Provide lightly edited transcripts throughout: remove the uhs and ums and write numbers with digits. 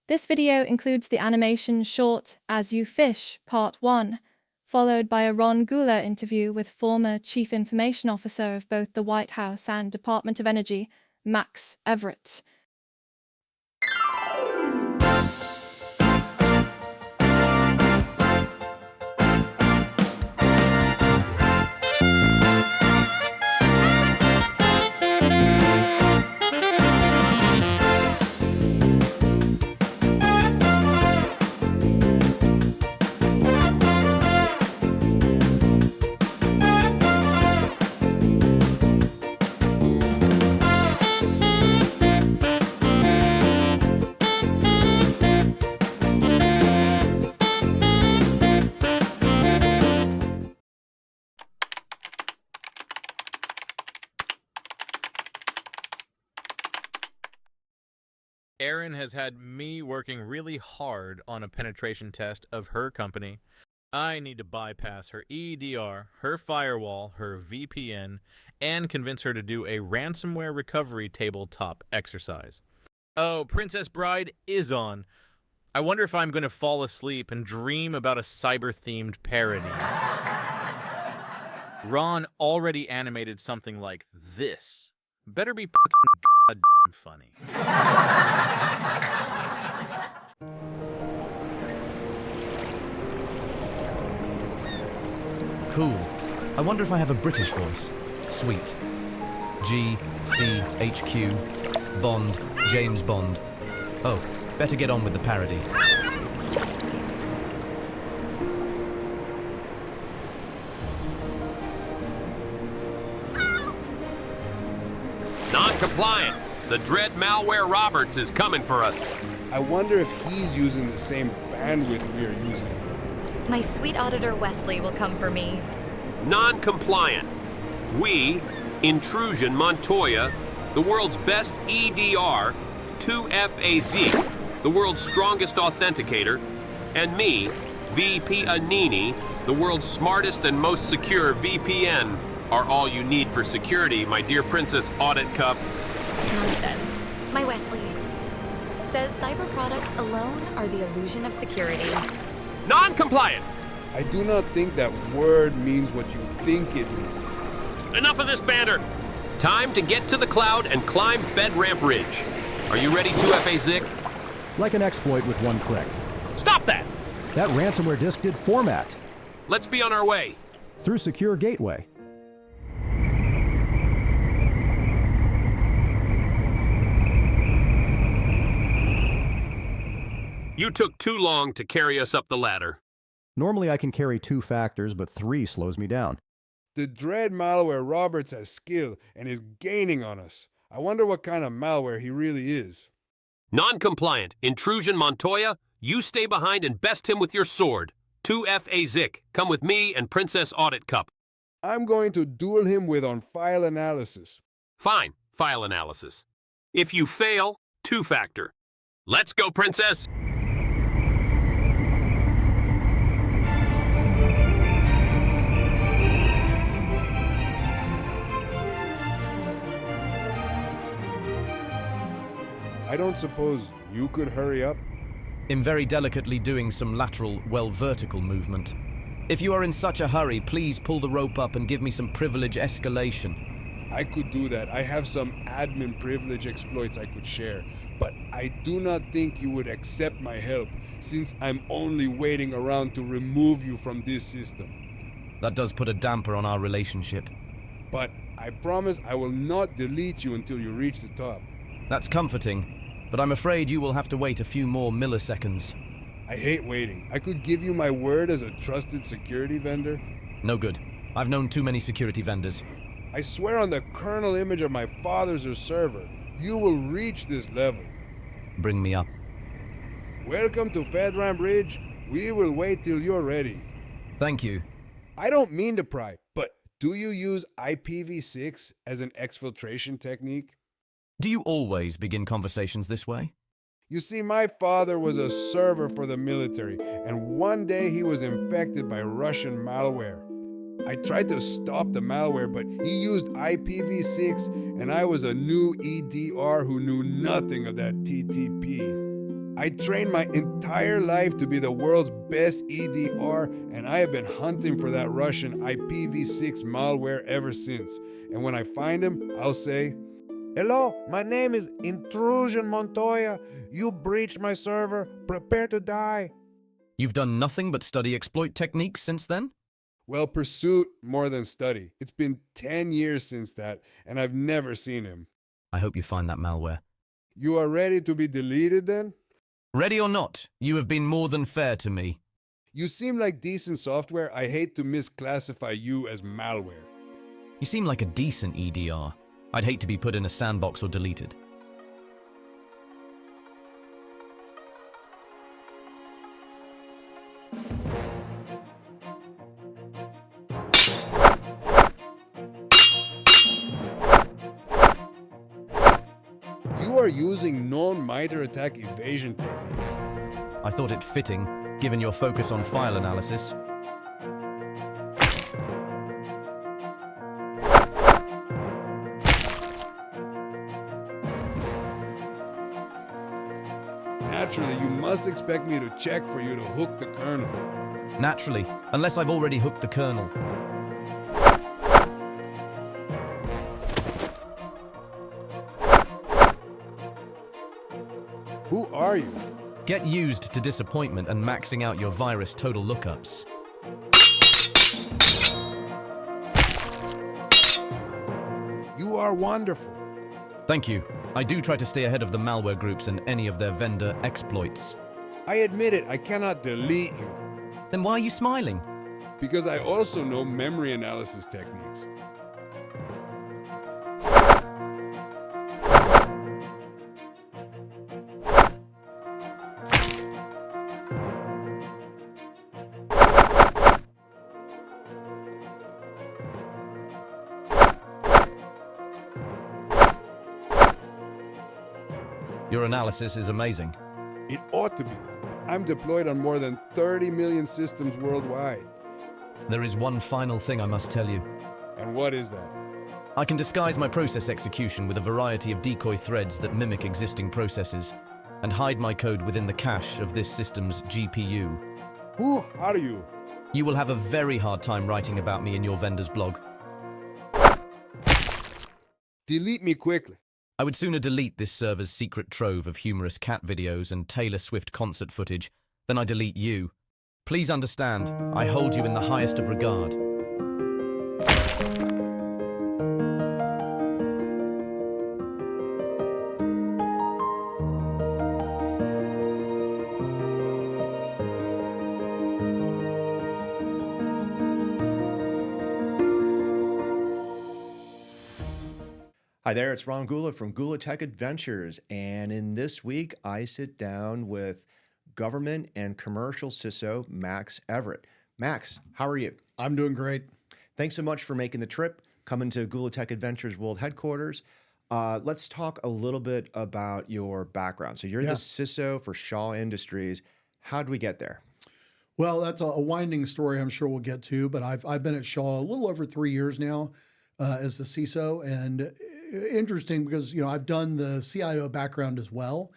This video includes the animation short as You Phish Part 1, followed by a Ron Gula interview with former Chief Information Officer of both the White House and Department of Energy, Max Everett. Erin has had me working really hard on a penetration test of her company. I need to bypass her EDR, her firewall, her VPN, and convince her to do a ransomware recovery tabletop exercise. Oh, Princess Bride is on. I wonder if I'm going to fall asleep and dream about a cyber-themed parody. Ron already animated something like this. Better be fucking goddamn funny. Cool. I wonder if I have a British voice. Sweet. G, C, HQ, Bond, James Bond. Oh, better get on with the parody. Non-compliant. The dread malware Roberts is coming for us. I wonder if he's using the same bandwidth we are using. My sweet auditor Wesley will come for me. Non-compliant. We, Intrusion Montoya, the world's best EDR, 2FAZ, the world's strongest authenticator, and me, VP Anini, the world's smartest and most secure VPN, are all you need for security, my dear Princess Audit Cup. Nonsense. My Wesley says cyber products alone are the illusion of security. Non-compliant! I do not think that word means what you think it means. Enough of this banter! Time to get to the cloud and climb FedRAMP Ridge. Are you ready, 2FAZ? Like an exploit with one click. Stop that! That ransomware disk did format. Let's be on our way. Through Secure Gateway. You took too long to carry us up the ladder. Normally I can carry 2 factors, but 3 slows me down. The dread malware Roberts has skill and is gaining on us. I wonder what kind of malware he really is. Non-compliant. Intrusion Montoya, you stay behind and best him with your sword. 2FAZ, come with me and Princess Audit Cup. I'm going to duel him with on-file analysis. Fine, file analysis. If you fail, 2-factor. Let's go, Princess! I don't suppose you could hurry up? I'm very delicately doing some lateral, vertical movement. If you are in such a hurry, please pull the rope up and give me some privilege escalation. I could do that. I have some admin privilege exploits I could share. But I do not think you would accept my help, since I'm only waiting around to remove you from this system. That does put a damper on our relationship. But I promise I will not delete you until you reach the top. That's comforting, but I'm afraid you will have to wait a few more milliseconds. I hate waiting. I could give you my word as a trusted security vendor. No good. I've known too many security vendors. I swear on the kernel image of my father's server, you will reach this level. Bring me up. Welcome to FedRAMP Ridge. We will wait till you're ready. Thank you. I don't mean to pry, but do you use IPv6 as an exfiltration technique? Do you always begin conversations this way? You see, my father was a server for the military, and one day he was infected by Russian malware. I tried to stop the malware, but he used IPv6, and I was a new EDR who knew nothing of that TTP. I trained my entire life to be the world's best EDR, and I have been hunting for that Russian IPv6 malware ever since. And when I find him, I'll say, Hello, my name is Intrusion Montoya. You breached my server. Prepare to die. You've done nothing but study exploit techniques since then? well, pursuit more than study. It's been 10 years since that, and I've never seen him. I hope you find that malware. You are ready to be deleted then? Ready or not, you have been more than fair to me. You seem like decent software. I hate to misclassify you as malware. You seem like a decent EDR. I'd hate to be put in a sandbox or deleted. You are using non-MITRE attack evasion techniques. I thought it fitting, given your focus on file analysis. Naturally, you must expect me to check for you to hook the kernel. Naturally, unless I've already hooked the kernel. Who are you? Get used to disappointment and maxing out your virus total lookups. You are wonderful. Thank you. I do try to stay ahead of the malware groups and any of their vendor exploits. I admit it, I cannot delete you. Then why are you smiling? Because I also know memory analysis techniques. Your analysis is amazing. It ought to be. I'm deployed on more than 30 million systems worldwide. There is one final thing I must tell you. And what is that? I can disguise my process execution with a variety of decoy threads that mimic existing processes, and hide my code within the cache of this system's GPU. Who are you? You will have a very hard time writing about me in your vendor's blog. Delete me quickly. I would sooner delete this server's secret trove of humorous cat videos and Taylor Swift concert footage than I delete you. Please understand, I hold you in the highest of regard. Hi there, it's Ron Gula from Gula Tech Adventures, and in this week I sit down with government and commercial CISO Max Everett. Max, how are you? I'm doing great. Thanks so much for making the trip, coming to Gula Tech Adventures World Headquarters. Let's talk a little bit about your background. So you're the CISO for Shaw Industries. How did we get there? Well, that's a winding story I'm sure we'll get to, but I've been at Shaw a little over 3 years now as the CISO, and interesting because, you know, I've done the CIO background as well,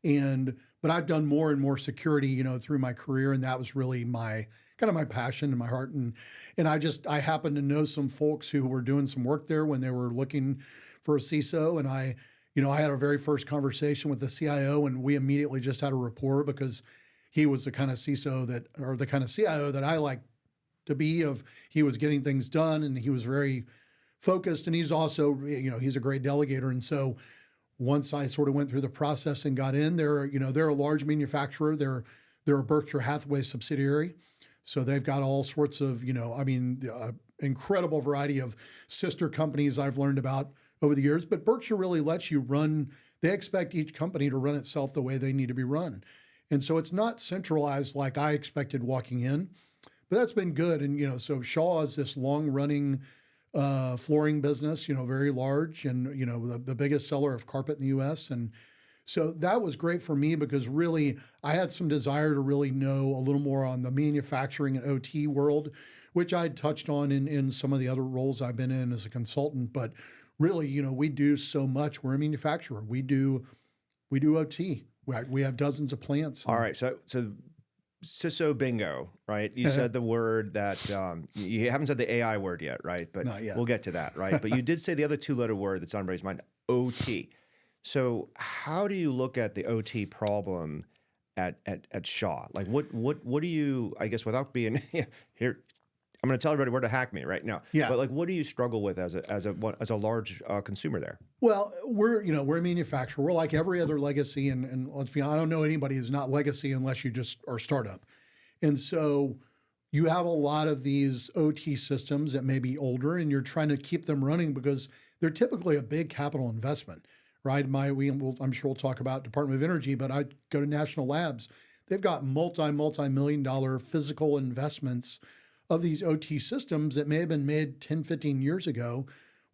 but I've done more and more security, you know, through my career, and that was really my kind of my passion and my heart, and I happened to know some folks who were doing some work there when they were looking for a CISO, and I had a very first conversation with the CIO, and we immediately just had a rapport because he was the kind of CISO the kind of CIO that I like to be. He was getting things done, and he was very focused, and he's also, you know, he's a great delegator. And so once I sort of went through the process and got in there, you know, they're a large manufacturer. They're a Berkshire Hathaway subsidiary. So they've got all sorts of, you know, incredible variety of sister companies I've learned about over the years. But Berkshire really lets you run, they expect each company to run itself the way they need to be run. And so it's not centralized like I expected walking in, but that's been good. And, you know, so Shaw is this long running flooring business, you know, very large, and, you know, the biggest seller of carpet in the U.S. And so that was great for me because really I had some desire to really know a little more on the manufacturing and OT world, which I touched on in some of the other roles I've been in as a consultant. But really, you know, we do so much. We're a manufacturer. We do OT. We have dozens of plants. All right. So CISO bingo, right? You said the word that you haven't said the AI word yet, right? But Not yet. we'll get to that, right? But you did say the other two-letter word that's on everybody's mind, OT. So how do you look at the OT problem at Shaw? Like what do you, I guess, without being here, I'm going to tell everybody where to hack me right now. Yeah. But like, what do you struggle with as a large consumer there? Well, we're a manufacturer. We're like every other legacy, and let's be honest, I don't know anybody who's not legacy unless you just are startup. And so you have a lot of these OT systems that may be older, and you're trying to keep them running because they're typically a big capital investment, right? I'm sure we'll talk about Department of Energy, but I go to National Labs. They've got multi-million-dollar physical investments of these OT systems that may have been made 10, 15 years ago.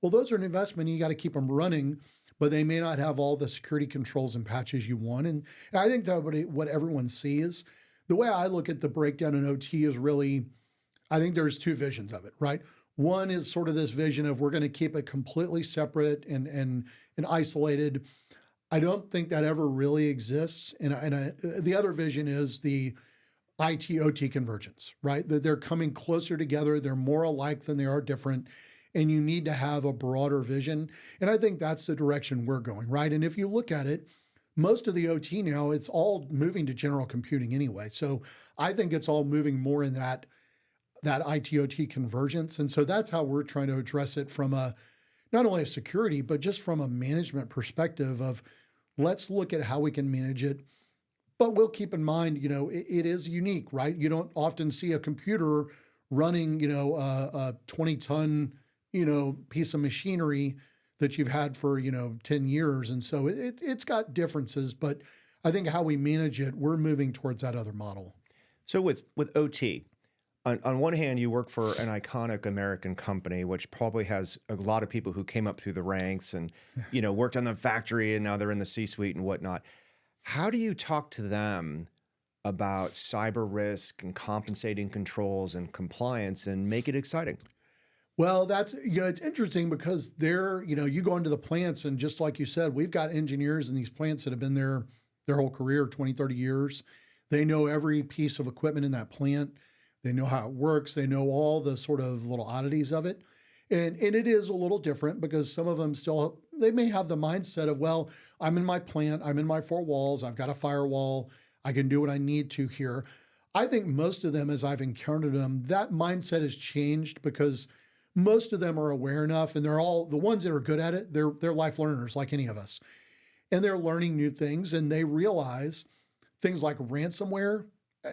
Well, those are an investment, and you got to keep them running, but they may not have all the security controls and patches you want. And I think that what everyone sees, the way I look at the breakdown in OT is really, I think there's two visions of it, right? One is sort of this vision of we're going to keep it completely separate and isolated. I don't think that ever really exists. And the other vision is the IT-OT convergence, right? That they're coming closer together. They're more alike than they are different. And you need to have a broader vision. And I think that's the direction we're going, right? And if you look at it, most of the OT now, it's all moving to general computing anyway. So I think it's all moving more in that IT-OT convergence. And so that's how we're trying to address it from not only a security, but just from a management perspective of let's look at how we can manage it. But we'll keep in mind, it is unique, right? You don't often see a computer running, a 20-ton, piece of machinery that you've had for, 10 years. And so it's got differences, but I think how we manage it, we're moving towards that other model. So with OT, on one hand, you work for an iconic American company, which probably has a lot of people who came up through the ranks and, worked on the factory and now they're in the C-suite and whatnot. How do you talk to them about cyber risk and compensating controls and compliance and make it exciting? Well, that's, it's interesting because you go into the plants and just like you said, we've got engineers in these plants that have been there their whole career, 20, 30 years. They know every piece of equipment in that plant. They know how it works. They know all the sort of little oddities of it. And it is a little different because some of them they may have the mindset of, well, I'm in my plant, I'm in my four walls, I've got a firewall, I can do what I need to here. I think most of them, as I've encountered them, that mindset has changed because most of them are aware enough, and they're all, the ones that are good at it, they're life learners like any of us. And they're learning new things, and they realize things like ransomware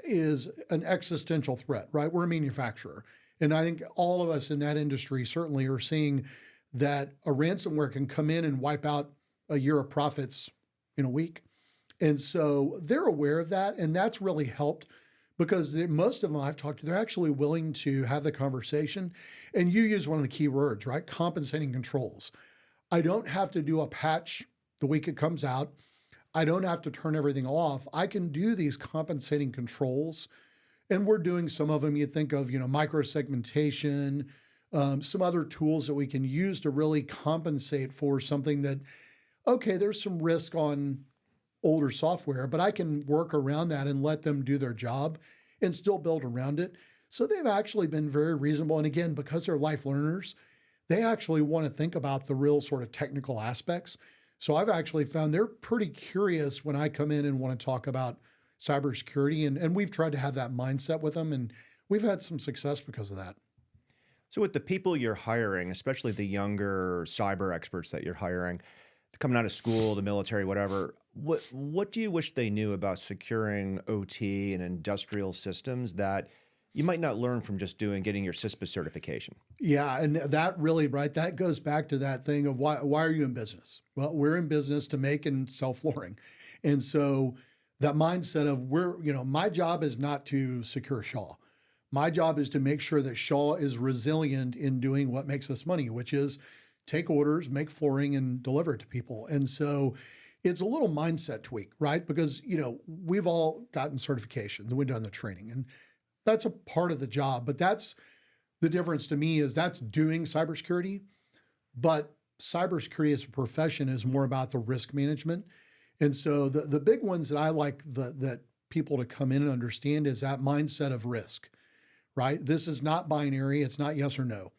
is an existential threat, right? We're a manufacturer. And I think all of us in that industry certainly are seeing that a ransomware can come in and wipe out a year of profits in a week. And so they're aware of that. And that's really helped because most of them I've talked to, they're actually willing to have the conversation. And you use one of the key words, right? Compensating controls. I don't have to do a patch the week it comes out. I don't have to turn everything off. I can do these compensating controls. And we're doing some of them. You think of, microsegmentation, some other tools that we can use to really compensate for something that, okay, there's some risk on older software, but I can work around that and let them do their job and still build around it. So they've actually been very reasonable. And again, because they're life learners, they actually want to think about the real sort of technical aspects. So I've actually found they're pretty curious when I come in and want to talk about cybersecurity, and we've tried to have that mindset with them, and we've had some success because of that. So with the people you're hiring, especially the younger cyber experts that you're hiring, coming out of school, the military, whatever, what do you wish they knew about securing OT and industrial systems that you might not learn from just getting your CISPA certification? Yeah, and that really, right, that goes back to that thing of why are you in business? Well, we're in business to make and sell flooring. And so that mindset of my job is not to secure Shaw. My job is to make sure that Shaw is resilient in doing what makes us money, which is take orders, make flooring, and deliver it to people. And so it's a little mindset tweak, right? Because, we've all gotten certifications, we've done the training, and that's a part of the job. But that's the difference to me is that's doing cybersecurity. But cybersecurity as a profession is more about the risk management. And so the big ones that I like that people to come in and understand is that mindset of risk, right? This is not binary. It's not yes or no,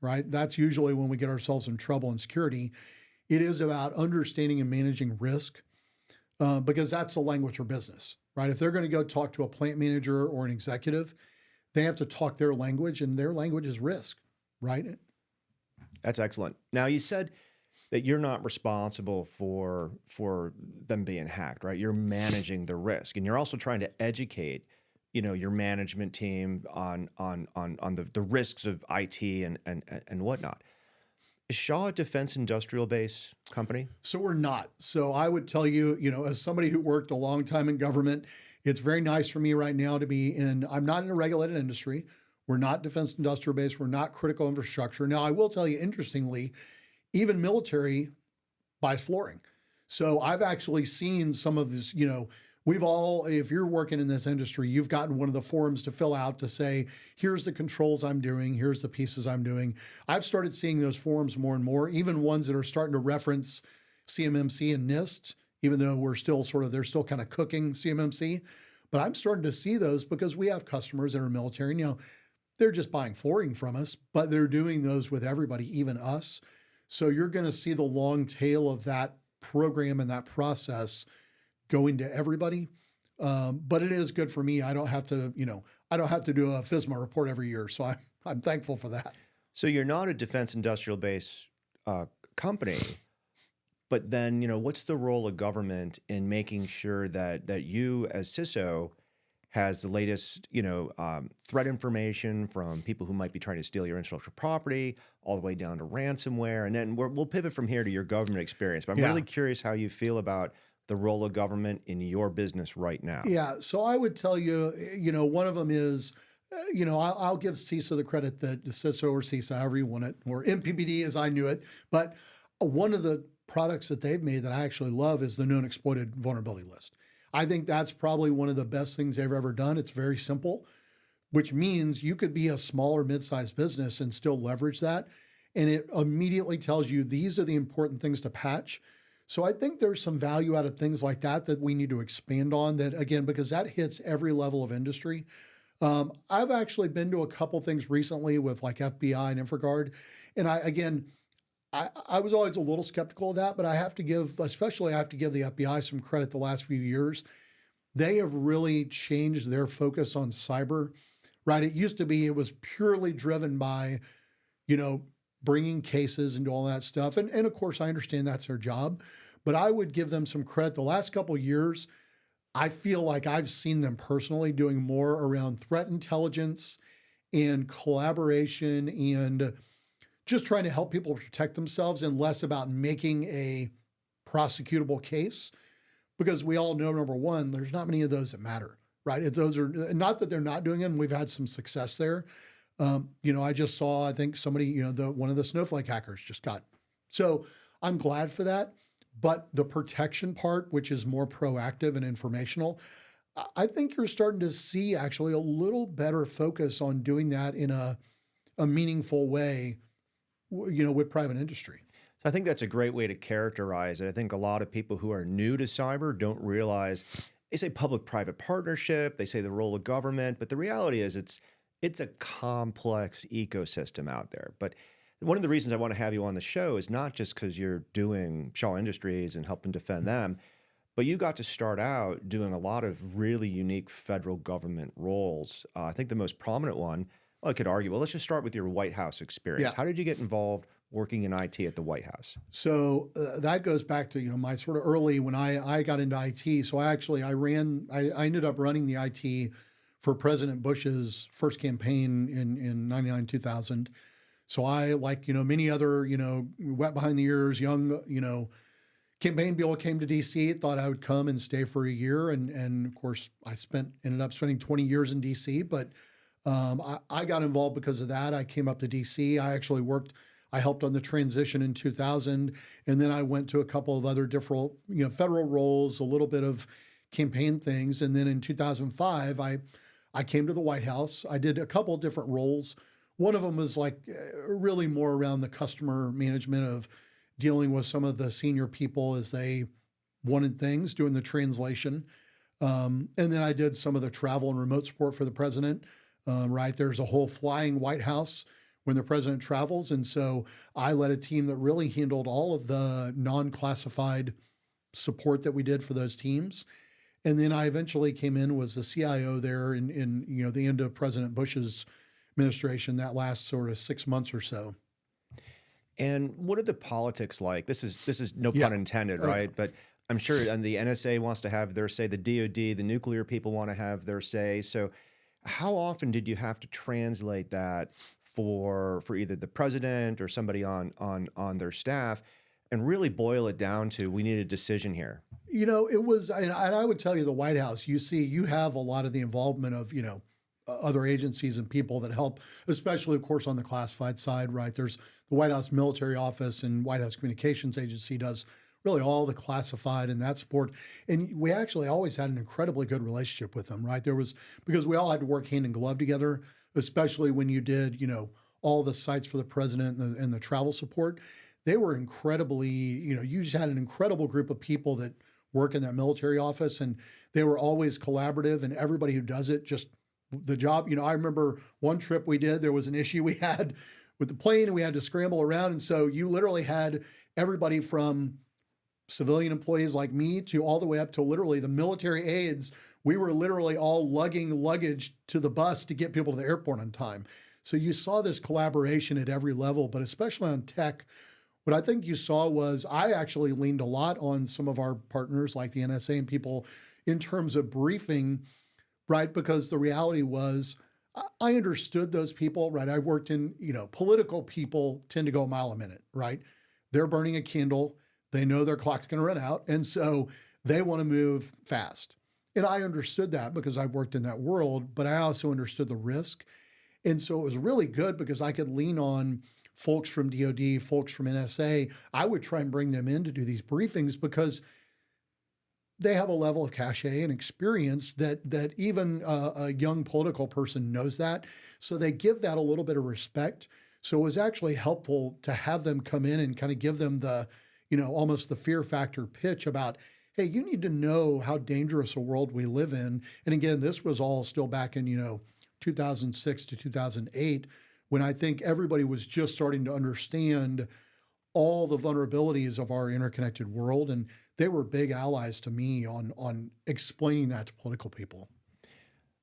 right? That's usually when we get ourselves in trouble in security. It is about understanding and managing risk because that's the language for business, right? If they're going to go talk to a plant manager or an executive, they have to talk their language, and their language is risk, right? That's excellent. Now, you said that you're not responsible for them being hacked, right? You're managing the risk, and you're also trying to educate, your management team on the risks of IT and whatnot. Is Shaw a defense industrial base company? So we're not. So I would tell you, as somebody who worked a long time in government, it's very nice for me right now to be I'm not in a regulated industry. We're not defense industrial base. We're not critical infrastructure. Now, I will tell you, interestingly, even military buys flooring. So I've actually seen some of this, we've all, if you're working in this industry, you've gotten one of the forms to fill out to say, here's the controls I'm doing, here's the pieces I'm doing. I've started seeing those forms more and more, even ones that are starting to reference CMMC and NIST, even though they're still kind of cooking CMMC. But I'm starting to see those because we have customers that are military. They're just buying flooring from us, but they're doing those with everybody, even us. So you're going to see the long tail of that program and that process going to everybody. But it is good for me. I don't have to, I don't have to do a FISMA report every year. So I'm thankful for that. So you're not a defense industrial base company, but then, what's the role of government in making sure that you as CISO has the latest, threat information from people who might be trying to steal your intellectual property, all the way down to ransomware, and then we'll pivot from here to your government experience. But I'm really curious how you feel about the role of government in your business right now. Yeah, so I would tell you, one of them is, I'll give CISO the credit that the CISO or CISA, however you want it, or MPPD as I knew it, but one of the products that they've made that I actually love is the known exploited vulnerability list. I think that's probably one of the best things they've ever done. It's very simple, which means you could be a small or mid-sized business and still leverage that. And it immediately tells you these are the important things to patch. So I think there's some value out of things like that we need to expand on that, again, because that hits every level of industry. I've actually been to a couple things recently with like FBI and InfraGard. And I was always a little skeptical of that, but I have to give the FBI some credit the last few years. They have really changed their focus on cyber, right? It used to be, it was purely driven by, bringing cases and all that stuff. And of course, I understand that's their job, but I would give them some credit. The last couple of years, I feel like I've seen them personally doing more around threat intelligence and collaboration and just trying to help people protect themselves and less about making a prosecutable case, because we all know, number one, there's not many of those that matter, right? Those are not that they're not doing them. We've had some success there. I just saw, I think somebody, one of the Snowflake hackers just got. So I'm glad for that. But the protection part, which is more proactive and informational, I think you're starting to see actually a little better focus on doing that in a meaningful way, with private industry. So I think that's a great way to characterize it. I think a lot of people who are new to cyber don't realize, they say public-private partnership, they say the role of government, but the reality is it's a complex ecosystem out there. But one of the reasons I want to have you on the show is not just because you're doing Shaw Industries and helping defend them, but you got to start out doing a lot of really unique federal government roles. I think the most prominent one, well, I could argue, well, let's just start with your White House experience. Yeah. How did you get involved working in IT at the White House? So that goes back to, my sort of early when I got into IT. So I ended up running the IT for President Bush's first campaign in 99, 2000. So I, like, many other, wet behind the ears, young, campaign people came to DC, thought I would come and stay for a year. And of course I ended up spending 20 years in DC, but I got involved because of that. I came up to DC. I helped on the transition in 2000. And then I went to a couple of other different, federal roles, a little bit of campaign things. And then in 2005, I came to the White House. I did a couple of different roles. One of them was like really more around the customer management of dealing with some of the senior people as they wanted things, doing the translation. And then I did some of the travel and remote support for the president, right? There's a whole flying White House when the president travels. And so I led a team that really handled all of the non-classified support that we did for those teams. And then I eventually came in, was the CIO there in the end of President Bush's administration, that last sort of 6 months or so. And what are the politics like? This is no pun intended, right? But I'm sure, and the NSA wants to have their say, the DOD, the nuclear people want to have their say. So how often did you have to translate that for either the president or somebody on their staff, and really boil it down to, we need a decision here? It was, and I would tell you, the White House, you have a lot of the involvement of, other agencies and people that help, especially, of course, on the classified side, right? There's the White House Military Office and White House Communications Agency does really all the classified and that support. And we actually always had an incredibly good relationship with them, right? Because we all had to work hand in glove together, especially when you did, all the sites for the president and the travel support. They were incredibly, you just had an incredible group of people that work in that military office, and they were always collaborative, and everybody who does it, just the job. I remember one trip we did, there was an issue we had with the plane and we had to scramble around. And so you literally had everybody from civilian employees like me to all the way up to literally the military aides. We were literally all lugging luggage to the bus to get people to the airport on time. So you saw this collaboration at every level, but especially on tech. What I think you saw was I actually leaned a lot on some of our partners like the NSA and people in terms of briefing, right? Because the reality was I understood those people, right? I worked in, political people tend to go a mile a minute, right? They're burning a candle. They know their clock's going to run out. And so they want to move fast. And I understood that because I worked in that world, but I also understood the risk. And so it was really good because I could lean on folks from DOD, folks from NSA. I would try and bring them in to do these briefings because they have a level of cachet and experience that even a young political person knows that. So they give that a little bit of respect. So it was actually helpful to have them come in and kind of give them the, almost the fear factor pitch about, hey, you need to know how dangerous a world we live in. And again, this was all still back in, 2006 to 2008, when I think everybody was just starting to understand all the vulnerabilities of our interconnected world. And they were big allies to me on explaining that to political people.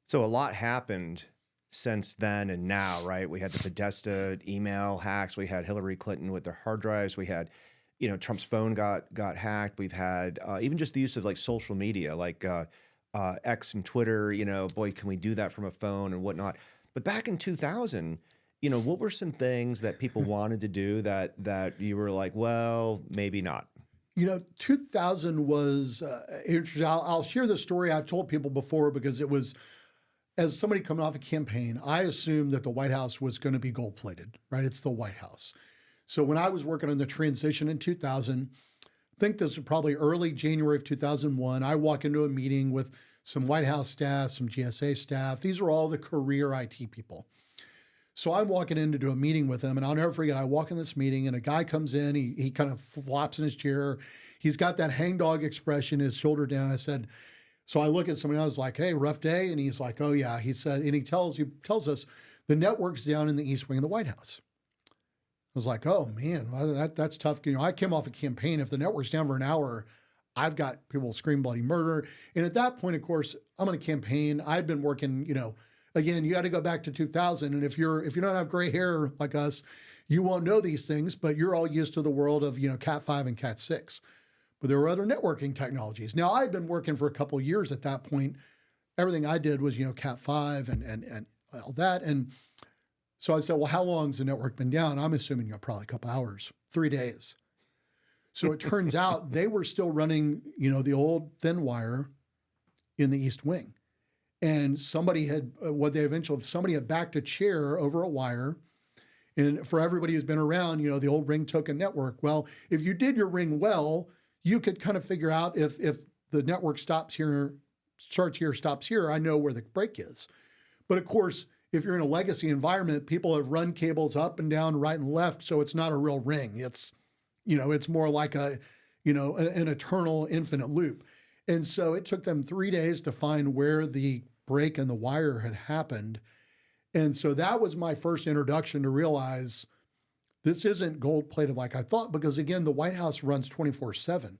So a lot happened since then and now, right? We had the Podesta email hacks. We had Hillary Clinton with their hard drives. We had, Trump's phone got hacked. We've had even just the use of like social media, like X and Twitter. Boy, can we do that from a phone and whatnot? But back in 2000, what were some things that people wanted to do that you were like, well, maybe not? 2000 was interesting. I'll share this story. I've told people before because it was, as somebody coming off a campaign, I assumed that the White House was going to be gold-plated, right? It's the White House. So when I was working on the transition in 2000, I think this was probably early January of 2001, I walk into a meeting with some White House staff, some GSA staff. These are all the career IT people. So I'm walking in to do a meeting with them, and I'll never forget, I walk in this meeting, and a guy comes in, he kind of flops in his chair. He's got that hangdog expression, his shoulder down. I said, so I look at somebody else like, hey, rough day? And he's like, oh yeah. He said, and he tells us the network's down in the East Wing of the White House. I was like, oh man, well, that's tough. I came off a campaign. If the network's down for an hour, I've got people scream bloody murder. And at that point, of course, I'm on a campaign. I'd been working, again, you got to go back to 2000. And if you don't have gray hair like us, you won't know these things, but you're all used to the world of, Cat 5 and Cat 6. But there were other networking technologies. Now, I'd been working for a couple of years at that point. Everything I did was, Cat 5 and all that. And so I said, well, how long's the network been down? I'm assuming probably a couple hours, 3 days. So it turns out they were still running, the old thin wire in the East Wing. And somebody had backed a chair over a wire. And for everybody who's been around, the old ring token network. Well, if you did your ring well, you could kind of figure out if the network starts here, stops here, I know where the break is. But of course, if you're in a legacy environment, people have run cables up and down, right and left. So it's not a real ring. It's, it's more like an eternal infinite loop. And so it took them 3 days to find where the break in the wire had happened. And so that was my first introduction to realize this isn't gold plated like I thought, because again, the White House runs 24/7.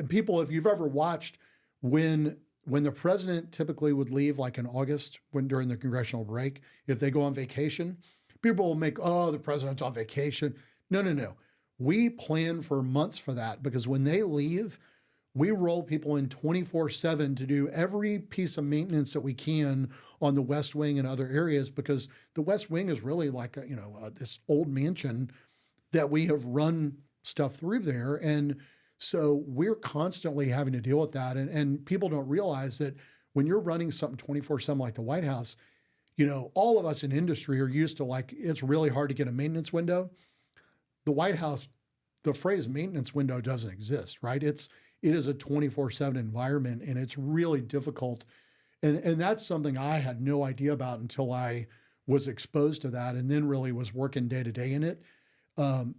People, if you've ever watched when the president typically would leave, like in August, during the congressional break, if they go on vacation, people will make, oh, the president's on vacation. No. We plan for months for that, because when they leave, we roll people in 24/7 to do every piece of maintenance that we can on the West Wing and other areas, because the West Wing is really like this old mansion that we have run stuff through there. And so we're constantly having to deal with that. And people don't realize that when you're running something 24/7 like the White House, all of us in industry are used to, like, it's really hard to get a maintenance window. The White House, the phrase maintenance window doesn't exist, right? It is a 24/7 environment, and it's really difficult. And that's something I had no idea about until I was exposed to that, and then really was working day to day in it.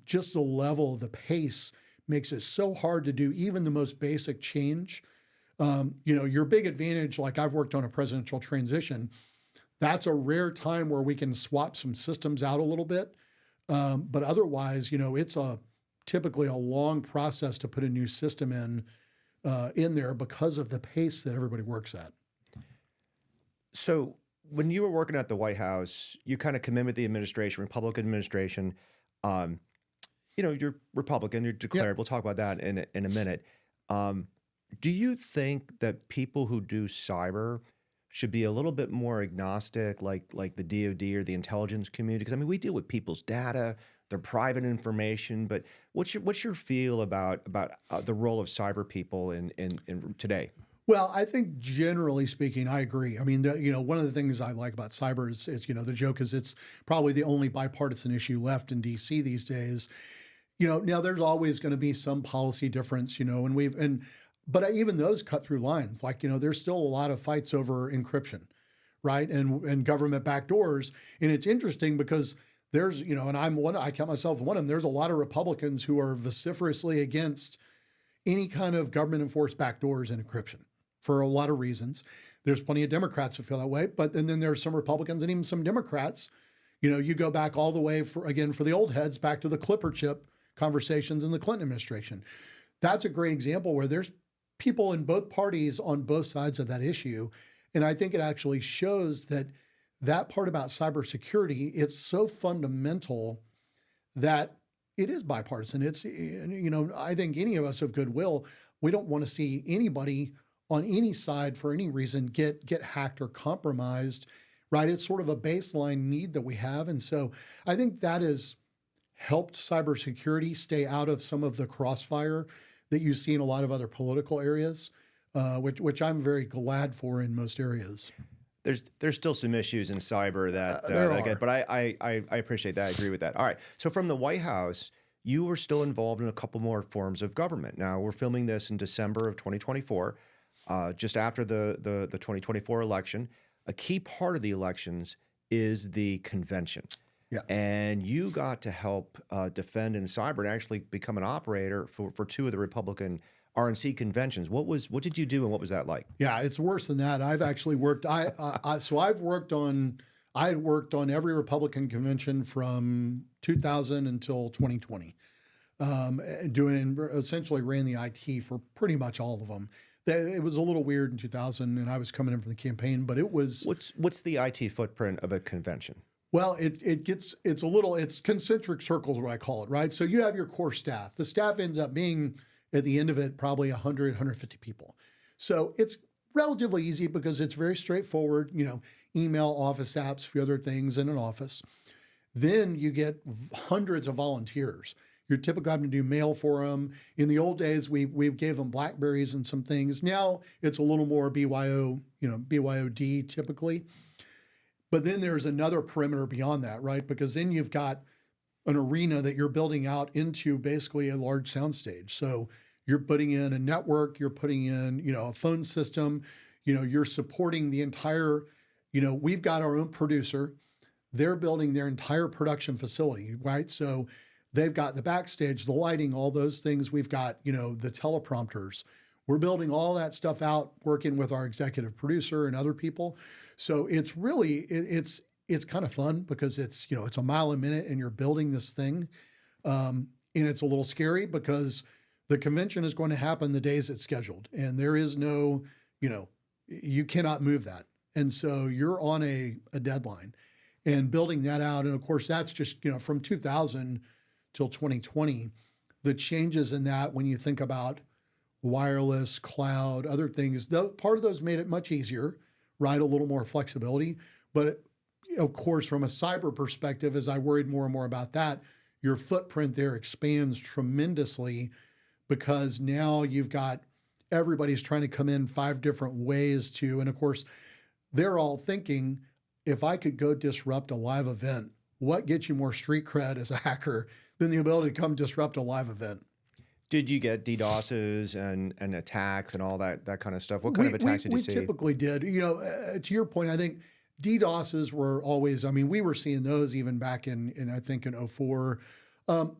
Just the level, the pace makes it so hard to do even the most basic change. Your big advantage, like I've worked on a presidential transition, that's a rare time where we can swap some systems out a little bit. But otherwise, it's typically a long process to put a new system in there because of the pace that everybody works at. So when you were working at the White House, you kind of come in with the administration, Republican administration. You're Republican, you're declared. Yep. We'll talk about that in a minute. Do you think that people who do cyber should be a little bit more agnostic, like the DOD or the intelligence community? Because we deal with people's data, their private information. But what's your feel about the role of cyber people in today? Well, I think generally speaking, I agree. One of the things I like about cyber is the joke is it's probably the only bipartisan issue left in DC these days. Now there's always going to be some policy difference, but even those cut through lines. Like, there's still a lot of fights over encryption, right? And government backdoors. And it's interesting because there's, and I count myself one of them. There's a lot of Republicans who are vociferously against any kind of government enforced backdoors and encryption for a lot of reasons. There's plenty of Democrats who feel that way, but then there's some Republicans and even some Democrats. You go back all the way for the old heads, back to the Clipper chip conversations in the Clinton administration. That's a great example where there's people in both parties on both sides of that issue. And I think it actually shows that part about cybersecurity, it's so fundamental that it is bipartisan. I think any of us of goodwill, we don't want to see anybody on any side for any reason get hacked or compromised, right? It's sort of a baseline need that we have. And so I think that has helped cybersecurity stay out of some of the crossfire that you see in a lot of other political areas, which I'm very glad for in most areas. There's still some issues in cyber that I get, but I appreciate that. I agree with that. All right. So from the White House, you were still involved in a couple more forms of government. Now we're filming this in December of 2024, just after the 2024 election. A key part of the elections is the convention. Yeah. And you got to help defend in cyber and actually become an operator for two of the Republican RNC conventions. What did you do and what was that like? Yeah, it's worse than that. I've actually worked. I worked on every Republican convention from 2000 until 2020, essentially ran the IT for pretty much all of them. It was a little weird in 2000, and I was coming in from the campaign, but it was. What's the IT footprint of a convention? Well, it's concentric circles, what I call it, right? So you have your core staff. The staff ends up being, at the end of it, probably 100, 150 people. So it's relatively easy because it's very straightforward, email, office apps, a few other things in an office. Then you get hundreds of volunteers. You're typically having to do mail for them. In the old days, we gave them BlackBerries and some things. Now it's a little more BYOD typically. But then there's another perimeter beyond that, right? Because then you've got an arena that you're building out into basically a large soundstage. So you're putting in a network, you're putting in, a phone system, you're supporting the entire, we've got our own producer. They're building their entire production facility, right? So They've got the backstage, the lighting, all those things. We've got, the teleprompters. We're building all that stuff out, working with our executive producer and other people. So it's really, it's kind of fun because it's, it's a mile a minute and you're building this thing. And it's a little scary because the convention is going to happen the days it's scheduled. And there is no, you cannot move that. And so you're on a deadline and building that out. And of course, that's just, from 2000 till 2020, the changes in that when you think about wireless, cloud, other things, part of those made it much easier, right? A little more flexibility. But of course, from a cyber perspective, as I worried more and more about that, your footprint there expands tremendously because now you've got everybody's trying to come in 5 different ways to, and of course, they're all thinking, if I could go disrupt a live event, what gets you more street cred as a hacker than the ability to come disrupt a live event? Did you get DDoSes and attacks and all that kind of stuff? What kind of attacks did you see? We typically did. To your point, I think DDoSes were always, we were seeing those even back in I think in 2004.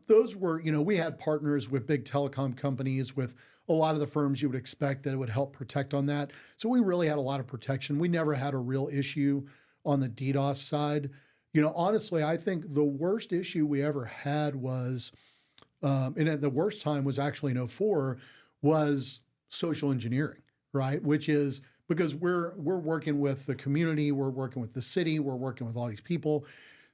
Those were, we had partners with big telecom companies, with a lot of the firms you would expect that would help protect on that. So we really had a lot of protection. We never had a real issue on the DDoS side. Honestly, I think the worst issue we ever had was, and at the worst time was actually in 2004, was social engineering, right? Which is because we're working with the community, we're working with the city, we're working with all these people.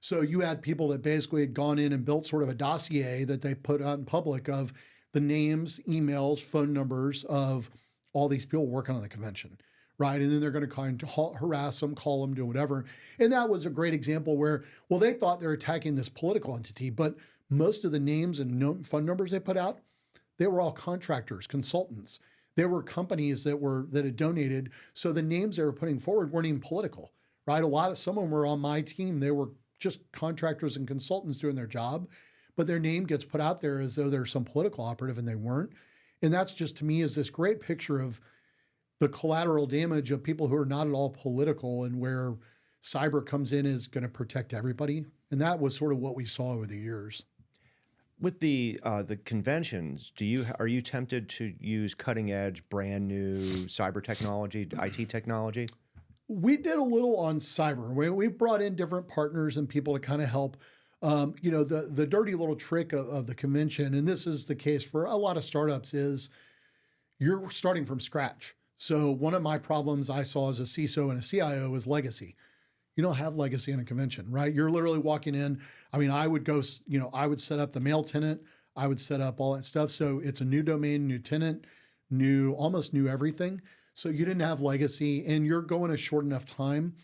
So you had people that basically had gone in and built sort of a dossier that they put out in public of the names, emails, phone numbers of all these people working on the convention, right? And then they're going to kind of harass them, call them, do whatever. And that was a great example where, well, they thought they're attacking this political entity, but most of the names and phone numbers they put out, they were all contractors, consultants. There were companies that had donated. So the names they were putting forward weren't even political, right? Some of them were on my team. They were just contractors and consultants doing their job, but their name gets put out there as though they're some political operative, and they weren't. And that's just, to me, is this great picture of the collateral damage of people who are not at all political, and where cyber comes in is going to protect everybody. And that was sort of what we saw over the years. With the conventions, are you tempted to use cutting edge, brand new cyber technology, IT technology? We did a little on cyber. We've brought in different partners and people to kind of help. The dirty little trick of the convention, and this is the case for a lot of startups, is you're starting from scratch. So one of my problems I saw as a CISO and a CIO is legacy. You don't have legacy in a convention, right? You're literally walking in. I would go, I would set up the mail tenant. I would set up all that stuff. So it's a new domain, new tenant, almost new everything. So you didn't have legacy, and you're going a short enough time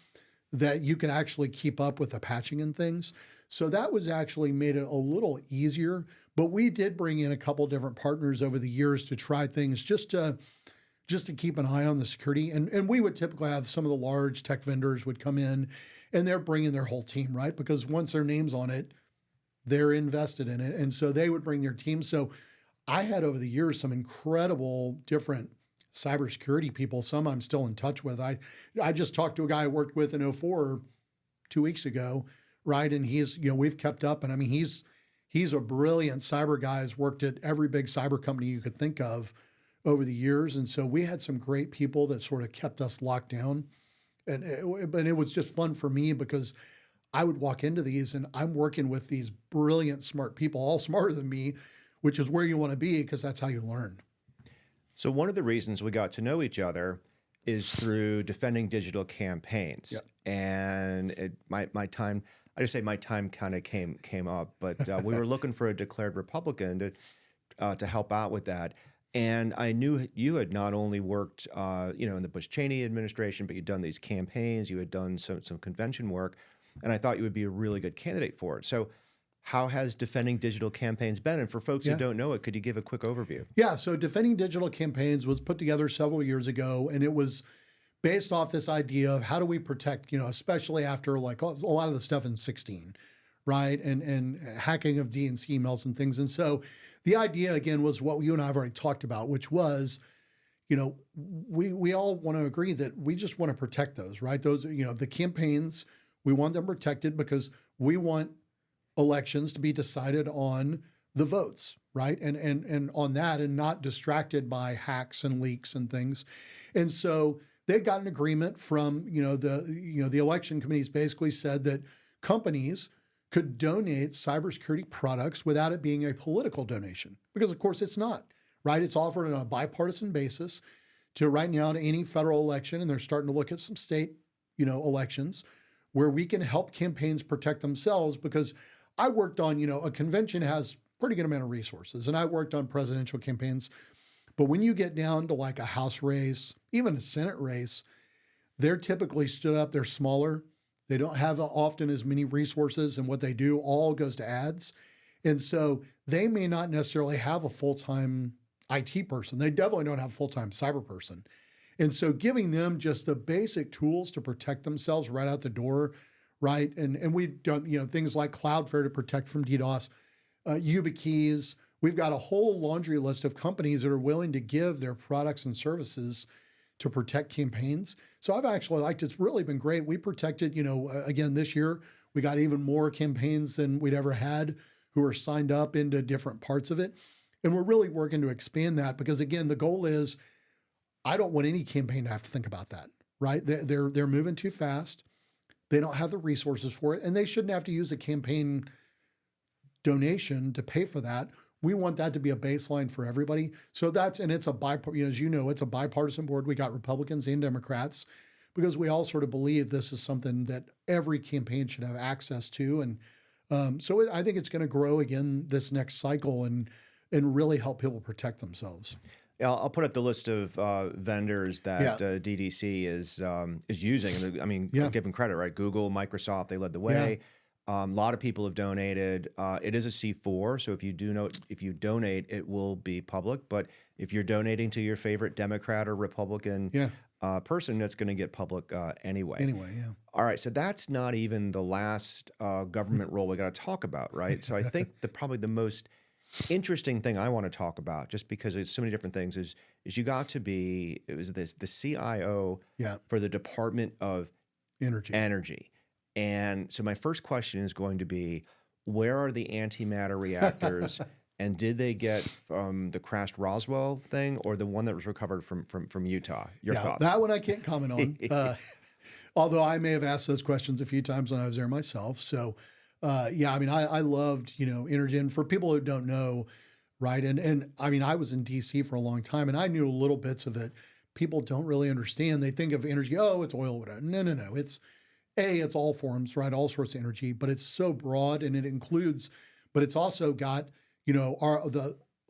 that you can actually keep up with the patching and things. So that was actually made it a little easier, but we did bring in a couple different partners over the years to try things just to keep an eye on the security. And we would typically have some of the large tech vendors would come in, and they're bringing their whole team, right? Because once their name's on it, they're invested in it. And so they would bring their team. So I had over the years some incredible different cybersecurity people. Some I'm still in touch with. I just talked to a guy I worked with in 2004, 2 weeks ago, right? And he's, we've kept up. And he's a brilliant cyber guy, has worked at every big cyber company you could think of over the years. And so we had some great people that sort of kept us locked down. And it was just fun for me because I would walk into these and I'm working with these brilliant, smart people, all smarter than me, which is where you want to be because that's how you learn. So one of the reasons we got to know each other is through defending digital campaigns. Yep. And my time kind of came up, but we were looking for a declared Republican to help out with that. And I knew you had not only worked, in the Bush-Cheney administration, but you'd done these campaigns, you had done some convention work, and I thought you would be a really good candidate for it. So how has defending digital campaigns been? And for folks who don't know it, could you give a quick overview? Yeah, so defending digital campaigns was put together several years ago, and it was based off this idea of how do we protect, especially after like a lot of the stuff in 2016, right? And hacking of DNC emails and things. And so the idea, again, was what you and I have already talked about, which was, we all want to agree that we just want to protect those, right? Those, the campaigns, we want them protected because we want elections to be decided on the votes, right? And on that, and not distracted by hacks and leaks and things. And so they got an agreement from, the election committees basically said that companies could donate cybersecurity products without it being a political donation, because of course it's not, right? It's offered on a bipartisan basis to right now to any federal election, and they're starting to look at some state, elections where we can help campaigns protect themselves. Because I worked on, a convention has pretty good amount of resources, and I worked on presidential campaigns. But when you get down to like a House race, even a Senate race, they're typically stood up, they're smaller. They don't have often as many resources, and what they do all goes to ads. And so they may not necessarily have a full-time IT person. They definitely don't have a full-time cyber person. And so giving them just the basic tools to protect themselves right out the door, right? And we've done, things like Cloudflare to protect from DDoS, YubiKeys. We've got a whole laundry list of companies that are willing to give their products and services to protect campaigns. So I've actually liked it's really been great. We protected, again, this year, we got even more campaigns than we'd ever had who are signed up into different parts of it. And we're really working to expand that because, again, the goal is I don't want any campaign to have to think about that, right? They're moving too fast. They don't have the resources for it, and they shouldn't have to use a campaign donation to pay for that. We want that to be a baseline for everybody. So it's a it's a bipartisan board. We got Republicans and Democrats because we all sort of believe this is something that every campaign should have access to. And so I think it's going to grow again this next cycle and really help people protect themselves. Yeah, I'll put up the list of vendors that DDC is using. I mean, give them credit, right? Google, Microsoft, they led the way. A lot of people have donated. It is a C4, so if you donate, it will be public. But if you're donating to your favorite Democrat or Republican person, that's going to get public anyway. All right, so that's not even the last government role we got to talk about, right? So I think probably the most interesting thing I want to talk about, just because there's so many different things, is you got to be the CIO for the Department of Energy. And so my first question is going to be, where are the antimatter reactors, and did they get from the crashed Roswell thing or the one that was recovered from Utah? Your thoughts? That one I can't comment on, although I may have asked those questions a few times when I was there myself. So, I mean, I loved, energy. And for people who don't know, right, and I mean, I was in D.C. for a long time, and I knew little bits of it. People don't really understand. They think of energy, it's oil, whatever. No. It's all forms, right? All sorts of energy, but it's so broad, and it includes, but it's also got,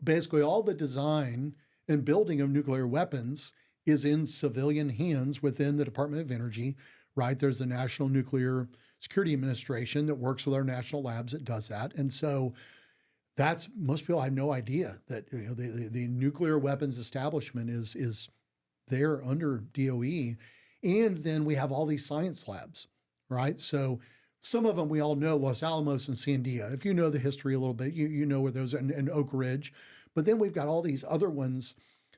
basically all the design and building of nuclear weapons is in civilian hands within the Department of Energy, right? There's the National Nuclear Security Administration that works with our national labs that does that. And so most people have no idea that, the nuclear weapons establishment is there under DOE. And then we have all these science labs, right? So some of them we all know, Los Alamos and Sandia. If you know the history a little bit, you know where those are, and Oak Ridge. But then we've got all these other ones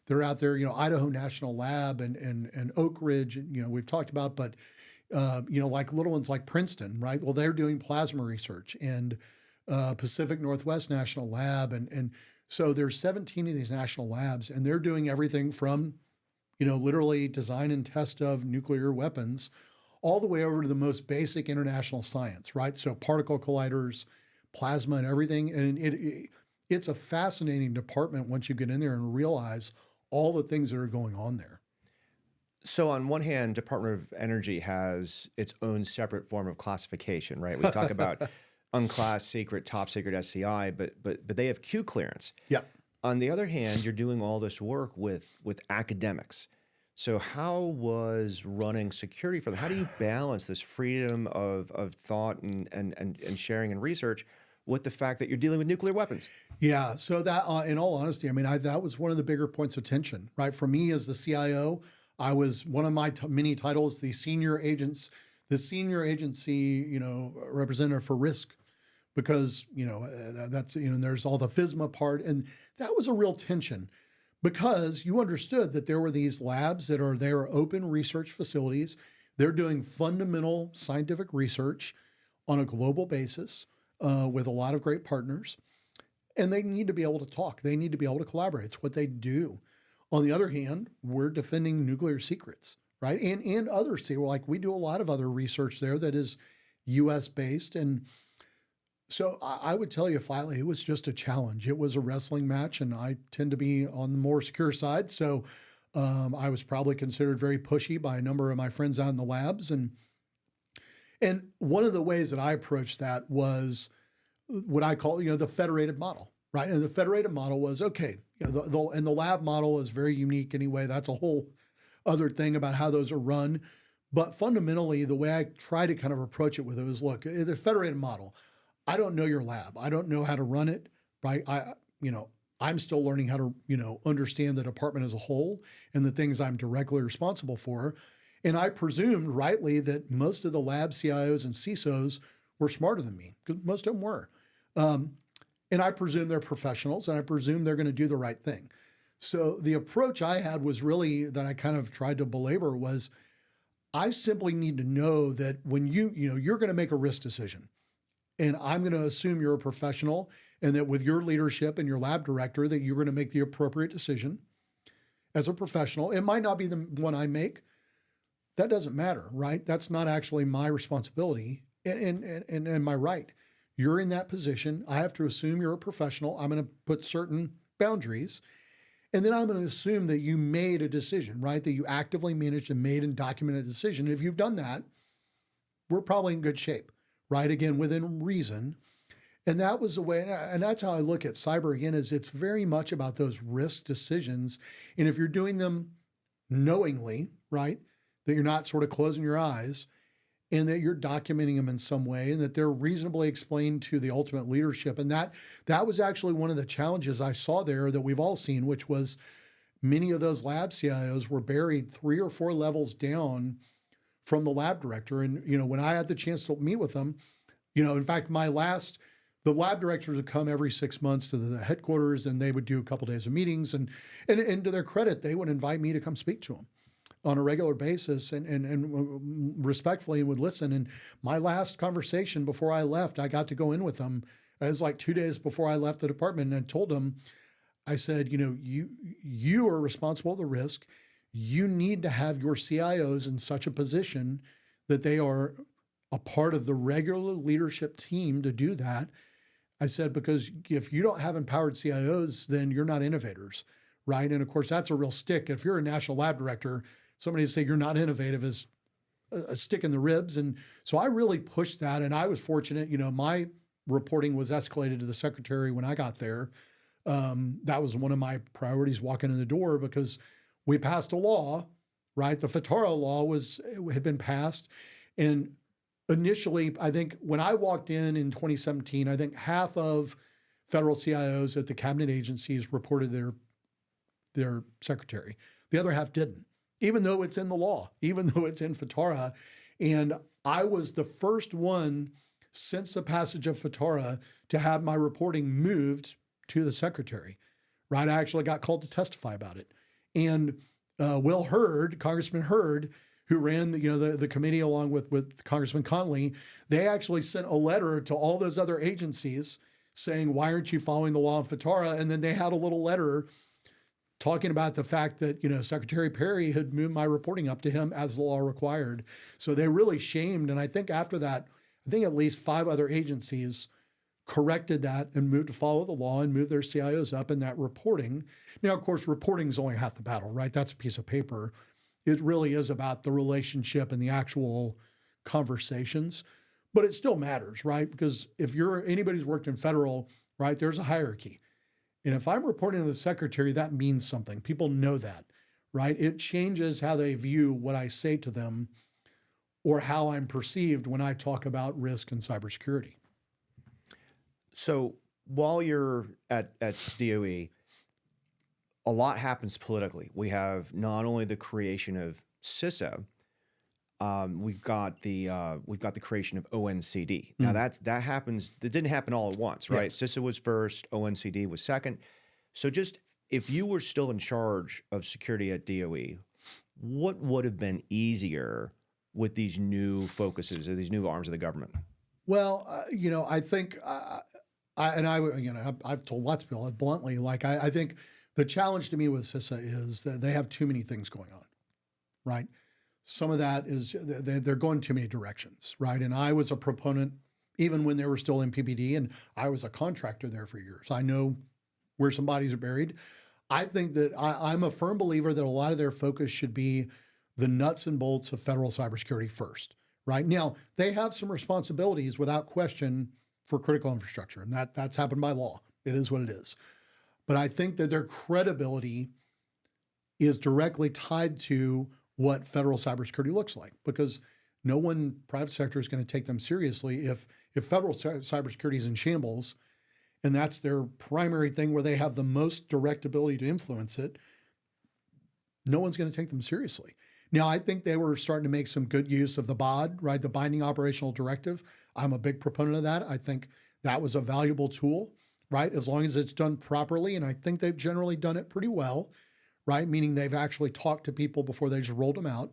that are out there, Idaho National Lab and Oak Ridge, we've talked about, but, like little ones like Princeton, right? Well, they're doing plasma research, and Pacific Northwest National Lab. And so there's 17 of these national labs, and they're doing everything from, literally design and test of nuclear weapons all the way over to the most basic international science, right? So particle colliders, plasma, and everything. And it's a fascinating department once you get in there and realize all the things that are going on there. So on one hand, Department of Energy has its own separate form of classification, right? We talk about unclassed, secret, top secret, SCI, but they have Q clearance. Yep. On the other hand, you're doing all this work with academics. So how was running security for them? How do you balance this freedom of thought and sharing and research with the fact that you're dealing with nuclear weapons? Yeah, so that, in all honesty, I mean, that was one of the bigger points of tension, right? For me as the CIO, I was one of my many titles, the senior agency, representative for risk, because, that's, there's all the FISMA part. And that was a real tension because you understood that there were these labs that are open research facilities. They're doing fundamental scientific research on a global basis. with a lot of great partners, and they need to be able to talk. They need to be able to collaborate. It's what they do. On the other hand, we're defending nuclear secrets, right? And others too. Like we do a lot of other research there that is U.S. based. And so I would tell you flatly, it was just a challenge. It was a wrestling match, and I tend to be on the more secure side. So I was probably considered very pushy by a number of my friends out in the labs. And one of the ways that I approached that was what I call, the federated model, right? And the federated model was, okay, and the lab model is very unique anyway. That's a whole other thing about how those are run. But fundamentally, the way I try to kind of approach it with it was, look, the federated model, I don't know your lab. I don't know how to run it, right? I'm still learning how to, understand the department as a whole and the things I'm directly responsible for. And I presumed rightly that most of the lab CIOs and CISOs were smarter than me, because most of them were. And I presume they're professionals, and I presume they're going to do the right thing. So the approach I had was really, that I kind of tried to belabor, was I simply need to know that when you're going to make a risk decision, and I'm going to assume you're a professional, and that with your leadership and your lab director, that you're going to make the appropriate decision as a professional. It might not be the one I make. That doesn't matter, right? That's not actually my responsibility and my right. You're in that position. I have to assume you're a professional. I'm going to put certain boundaries. And then I'm going to assume that you made a decision, right? That you actively managed and made and documented a decision. If you've done that, we're probably in good shape, right? Again, within reason. And that was the way, and that's how I look at cyber again, is it's very much about those risk decisions. And if you're doing them knowingly, right, that you're not sort of closing your eyes, and that you're documenting them in some way, and that they're reasonably explained to the ultimate leadership. And that was actually one of the challenges I saw there that we've all seen, which was many of those lab CIOs were buried 3 or 4 levels down from the lab director. And, when I had the chance to meet with them, in fact, the lab directors would come every 6 months to the headquarters, and they would do a couple days of meetings. And to their credit, they would invite me to come speak to them on a regular basis and respectfully would listen. And my last conversation before I left, I got to go in with them. It was like 2 days before I left the department, and I told them, I said, you are responsible for the risk. You need to have your CIOs in such a position that they are a part of the regular leadership team to do that. I said, because if you don't have empowered CIOs, then you're not innovators, right? And of course, that's a real stick. If you're a national lab director, somebody to say you're not innovative is a stick in the ribs. And so I really pushed that. And I was fortunate, my reporting was escalated to the secretary when I got there. That was one of my priorities walking in the door, because we passed a law, right? The FITARA law had been passed. And initially, I think when I walked in 2017, I think half of federal CIOs at the cabinet agencies reported their secretary. The other half didn't, even though it's in the law, even though it's in FITARA. And I was the first one since the passage of FITARA to have my reporting moved to the secretary, right? I actually got called to testify about it. And Will Hurd, Congressman Hurd, who ran the committee along with Congressman Conley, they actually sent a letter to all those other agencies saying, why aren't you following the law of FITARA? And then they had a little letter talking about the fact that, Secretary Perry had moved my reporting up to him as the law required. So they really shamed. And I think after that, at least 5 other agencies corrected that and moved to follow the law and moved their CIOs up in that reporting. Now, of course, reporting is only half the battle, right? That's a piece of paper. It really is about the relationship and the actual conversations, but it still matters, right? Because if anybody's worked in federal, right, there's a hierarchy. And if I'm reporting to the secretary, that means something. People know that, right? It changes how they view what I say to them or how I'm perceived when I talk about risk and cybersecurity. So while you're at DOE, a lot happens politically. We have not only the creation of CISO, we've got the creation of ONCD. Now that happens. That didn't happen all at once, right? Yeah. CISO was first, ONCD was second. So just if you were still in charge of security at DOE, what would have been easier with these new focuses or these new arms of the government? Well, I think, I've told lots of people bluntly, like, I think the challenge to me with CISA is that they have too many things going on, right? Some of that is they're going too many directions, right? And I was a proponent, even when they were still in PPD, and I was a contractor there for years. I know where some bodies are buried. I think that I'm a firm believer that a lot of their focus should be the nuts and bolts of federal cybersecurity first, right? Now, they have some responsibilities without question for critical infrastructure, and that's happened by law. It is what it is. But I think that their credibility is directly tied to what federal cybersecurity looks like, because no one private sector is going to take them seriously if federal cybersecurity is in shambles, and that's their primary thing where they have the most direct ability to influence it. No one's going to take them seriously. Now, I think they were starting to make some good use of the BOD, right? The Binding Operational Directive. I'm a big proponent of that. I think that was a valuable tool, right? As long as it's done properly. And I think they've generally done it pretty well, right? Meaning they've actually talked to people before they just rolled them out.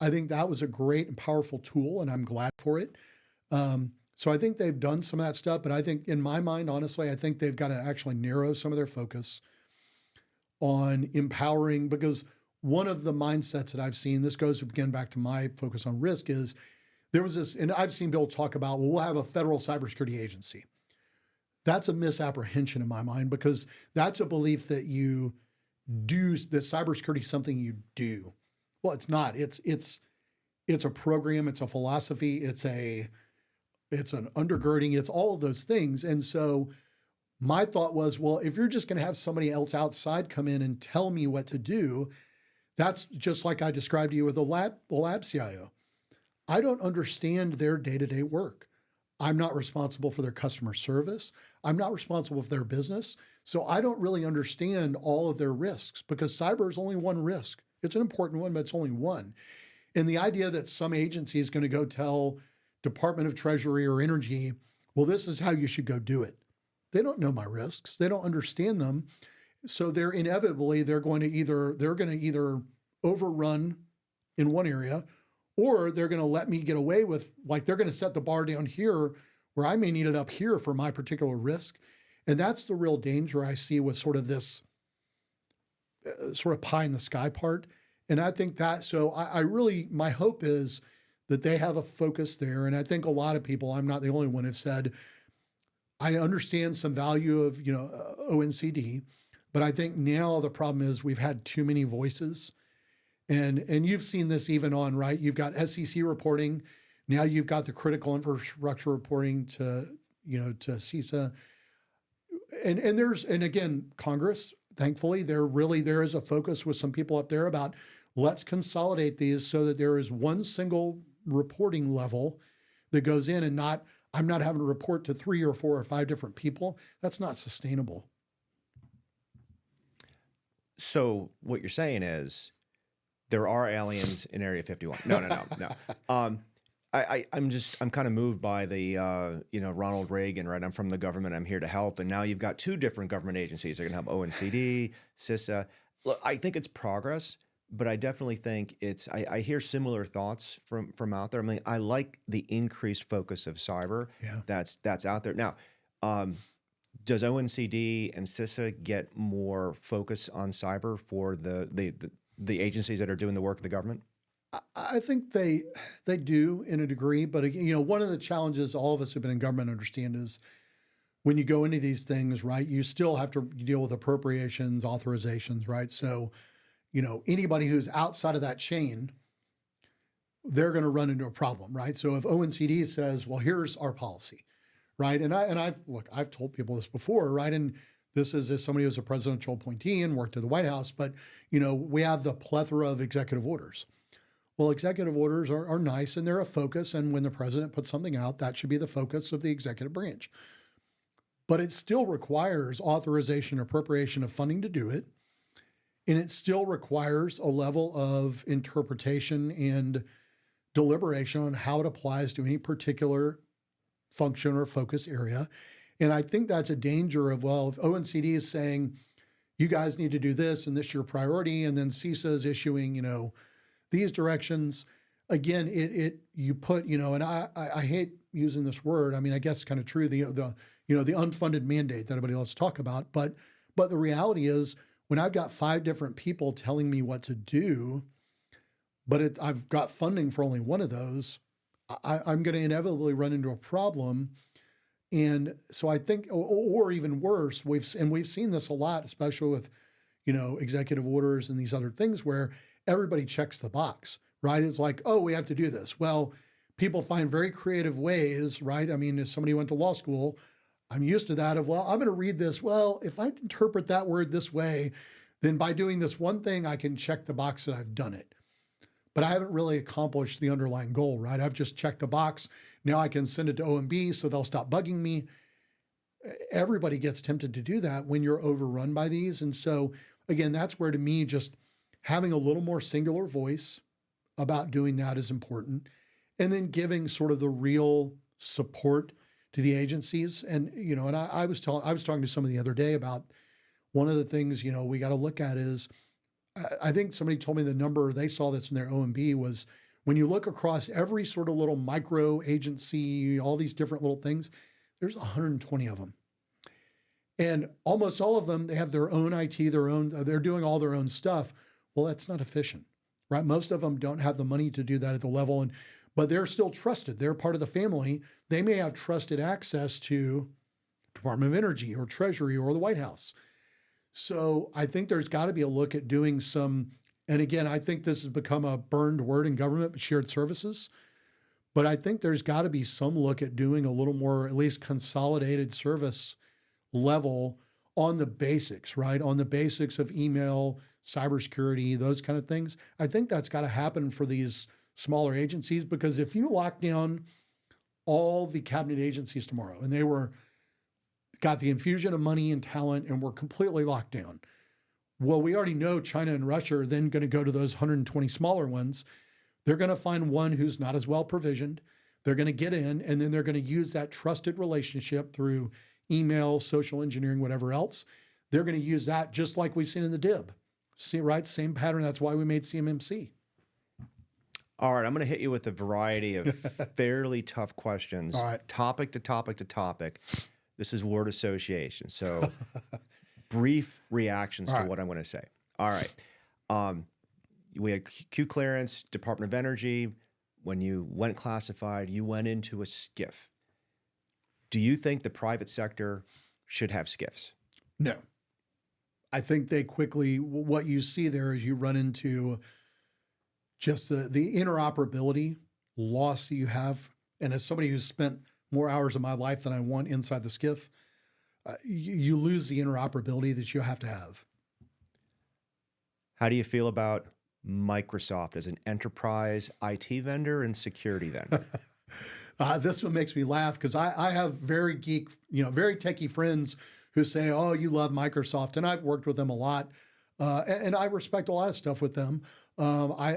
I think that was a great and powerful tool, and I'm glad for it. So I think they've done some of that stuff, but I think in my mind, honestly, I think they've got to actually narrow some of their focus on empowering, because one of the mindsets that I've seen, this goes again back to my focus on risk, is there was this, and I've seen people talk about, well, we'll have a federal cybersecurity agency. That's a misapprehension in my mind, because that's a belief that you do, that cybersecurity is something you do. Well, it's not. It's a program, it's a philosophy, it's an undergirding, it's all of those things. And so my thought was, well, if you're just going to have somebody else outside come in and tell me what to do, that's just like I described to you with the lab CIO. I don't understand their day-to-day work. I'm not responsible for their customer service. I'm not responsible for their business. So I don't really understand all of their risks, because cyber is only one risk. It's an important one, but it's only one. And the idea that some agency is going to go tell Department of Treasury or Energy, well, this is how you should go do it. They don't know my risks. They don't understand them. So they're going to either overrun in one area, or they're going to let me get away with, like, they're going to set the bar down here where I may need it up here for my particular risk. And that's the real danger I see with sort of this sort of pie in the sky part. And I think that, so I really, my hope is that they have a focus there. And I think a lot of people, I'm not the only one, have said, I understand some value of, ONCD, but I think now the problem is we've had too many voices. And you've seen this even on, right? You've got SEC reporting. Now you've got the critical infrastructure reporting to CISA. And again, Congress, thankfully, there is a focus with some people up there about, let's consolidate these so that there is one single reporting level that goes in, and I'm not having to report to 3 or 4 or 5 different people. That's not sustainable. So what you're saying is there are aliens in Area 51. No. I'm kind of moved by the, Ronald Reagan, right? I'm from the government. I'm here to help. And now you've got 2 different government agencies. They're going to have ONCD, CISA. Look, I think it's progress, but I definitely think I hear similar thoughts from out there. I mean, I like the increased focus of cyber that's out there. Now, does ONCD and CISA get more focus on cyber for the agencies that are doing the work of the government? I think they do in a degree, but one of the challenges all of us who've been in government understand is when you go into these things, right, you still have to deal with appropriations, authorizations, right? So, anybody who's outside of that chain, they're going to run into a problem, right? So if ONCD says, well, here's our policy, right? And I've told people this before, right? And this is as somebody who's a presidential appointee and worked at the White House, but we have the plethora of executive orders. Well, executive orders are nice and they're a focus. And when the president puts something out, that should be the focus of the executive branch. But it still requires authorization, appropriation of funding to do it. And it still requires a level of interpretation and deliberation on how it applies to any particular function or focus area. And I think that's a danger of, well, if ONCD is saying, you guys need to do this and this is your priority, and then CISA is issuing, these directions, again, you put, and I hate using this word. I mean, I guess it's kind of true, the unfunded mandate that everybody loves to talk about. But the reality is, when I've got 5 different people telling me what to do, but I've got funding for only one of those, I'm going to inevitably run into a problem. And so I think, or even worse, we've seen this a lot, especially with, executive orders and these other things where everybody checks the box, right? It's like, oh, we have to do this. Well, people find very creative ways, right? I mean, as somebody who went to law school, I'm used to that of, well, I'm going to read this. Well, if I interpret that word this way, then by doing this one thing, I can check the box that I've done it. But I haven't really accomplished the underlying goal, right? I've just checked the box. Now I can send it to OMB so they'll stop bugging me. Everybody gets tempted to do that when you're overrun by these. And so, again, that's where, to me, just having a little more singular voice about doing that is important. And then giving sort of the real support to the agencies. And, and I was talking to somebody the other day about one of the things, we got to look at is, I think somebody told me the number, they saw this in their OMB, was when you look across every sort of little micro agency, all these different little things, there's 120 of them. And almost all of them, they have their own IT, they're doing all their own stuff. Well, that's not efficient, right? Most of them don't have the money to do that at the level, but they're still trusted. They're part of the family. They may have trusted access to Department of Energy or Treasury or the White House. So I think there's got to be a look at doing some, and again, I think this has become a burned word in government, but shared services. But I think there's got to be some look at doing a little more, at least consolidated service level on the basics, right? On the basics of email, cybersecurity, those kind of things. I think that's got to happen for these smaller agencies, because if you lock down all the cabinet agencies tomorrow and they got the infusion of money and talent and were completely locked down, well, we already know China and Russia are then going to go to those 120 smaller ones. They're going to find one who's not as well provisioned. They're going to get in, and then they're going to use that trusted relationship through email, social engineering, whatever else. They're going to use that just like we've seen in the DIB. See, right? Same pattern. That's why we made CMMC. All right, I'm going to hit you with a variety of fairly tough questions. All right. Topic to topic to topic. This is word association. So brief reactions to what I'm going to say. All right. We had Q clearance, Department of Energy. When you went classified, you went into a SCIF. Do you think the private sector should have SCIFs? No. I think they quickly, what you see there is you run into just the interoperability loss that you have. And as somebody who's spent more hours of my life than I want inside the SCIF, you lose the interoperability that you have to have. How do you feel about Microsoft as an enterprise IT vendor and security vendor? This one makes me laugh because I have very geek, very techie friends who say, oh, you love Microsoft. And I've worked with them a lot. And I respect a lot of stuff with them. And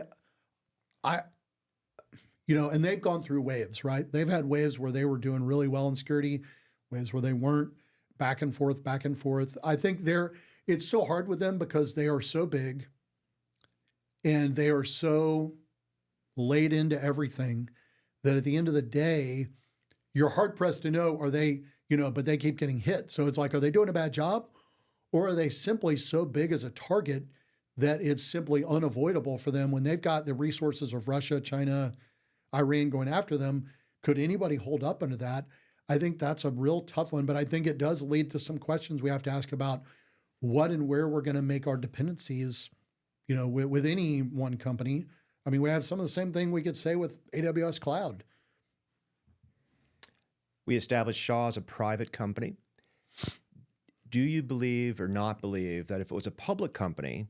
they've gone through waves, right? They've had waves where they were doing really well in security, waves where they weren't, back and forth, back and forth. I think it's so hard with them because they are so big and they are so laid into everything that at the end of the day, you're hard pressed to know, are they, but they keep getting hit. So it's like, are they doing a bad job? Or are they simply so big as a target that it's simply unavoidable for them when they've got the resources of Russia, China, Iran going after them? Could anybody hold up under that? I think that's a real tough one, but I think it does lead to some questions we have to ask about what and where we're going to make our dependencies, with any one company. I mean, we have some of the same thing we could say with AWS Cloud. We established Shaw as a private company. Do you believe or not believe that if it was a public company,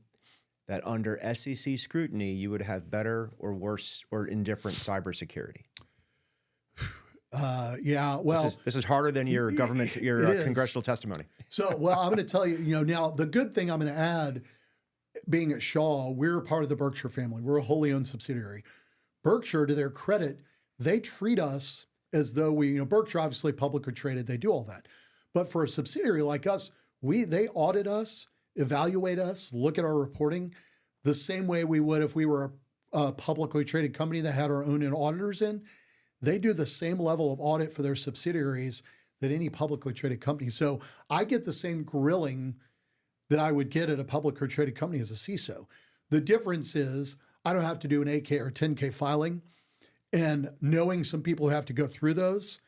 that under SEC scrutiny, you would have better or worse or indifferent cybersecurity? Yeah, well, this is harder than your government, your congressional testimony. So, well, I'm going to tell you, now the good thing I'm going to add, being at Shaw, we're part of the Berkshire family. We're a wholly owned subsidiary. Berkshire, to their credit, they treat us as though Berkshire obviously publicly traded, they do all that. But for a subsidiary like us, they audit us, evaluate us, look at our reporting the same way we would if we were publicly traded company that had our own auditors in, they do the same level of audit for their subsidiaries that any publicly traded company. So I get the same grilling that I would get at a publicly traded company as a CISO. The difference is I don't have to do an 8K or 10K filing, and knowing some people who have to go through those,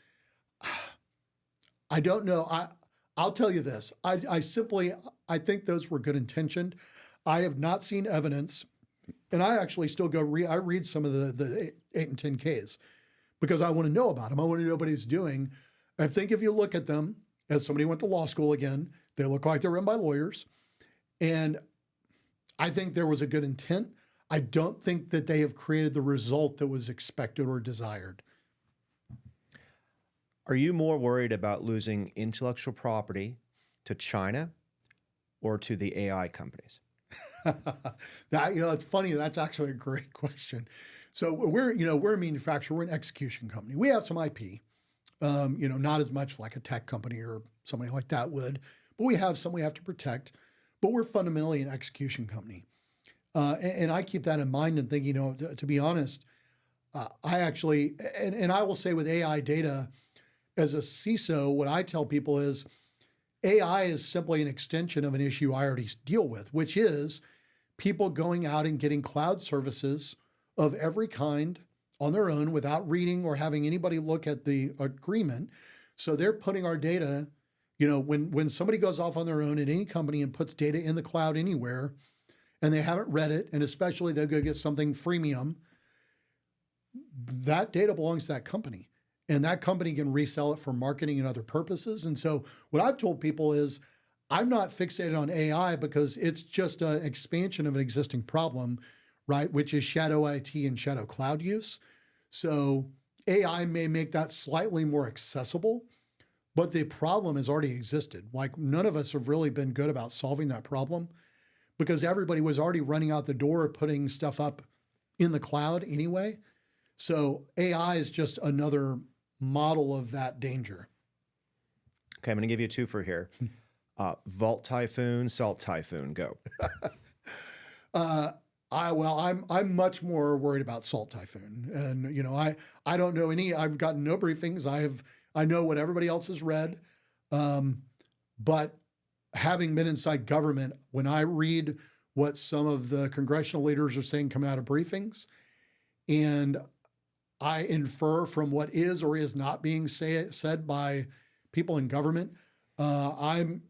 I don't know. I'll tell you this. I think those were good intentioned. I have not seen evidence, and I actually still I read some of the 8 and 10Ks because I want to know about them. I want to know what he's doing. I think if you look at them, as somebody went to law school again, they look like they're run by lawyers. And I think there was a good intent. I don't think that they have created the result that was expected or desired. Are you more worried about losing intellectual property to China or to the AI companies? It's funny. That's actually a great question. So we're a manufacturer. We're an execution company. We have some IP, not as much like a tech company or somebody like that would, but we have some we have to protect. But we're fundamentally an execution company. And I keep that in mind and think, to be honest, I actually, and I will say with AI data, as a CISO, what I tell people is AI is simply an extension of an issue I already deal with, which is people going out and getting cloud services of every kind on their own without reading or having anybody look at the agreement. So they're putting our data, when somebody goes off on their own at any company and puts data in the cloud anywhere, and they haven't read it, and especially they'll go get something freemium, that data belongs to that company. And that company can resell it for marketing and other purposes. And so what I've told people is I'm not fixated on AI because it's just an expansion of an existing problem, right? Which is shadow IT and shadow cloud use. So AI may make that slightly more accessible, but the problem has already existed. Like none of us have really been good about solving that problem because everybody was already running out the door putting stuff up in the cloud anyway. So AI is just another model of that danger. Okay, I'm going to give you 2 for here. Vault Typhoon, Salt Typhoon, go. I'm much more worried about Salt Typhoon, and I don't know any. I've gotten no briefings. I know what everybody else has read, but having been inside government, when I read what some of the congressional leaders are saying coming out of briefings, and I infer from what is or is not being said by people in government, I'm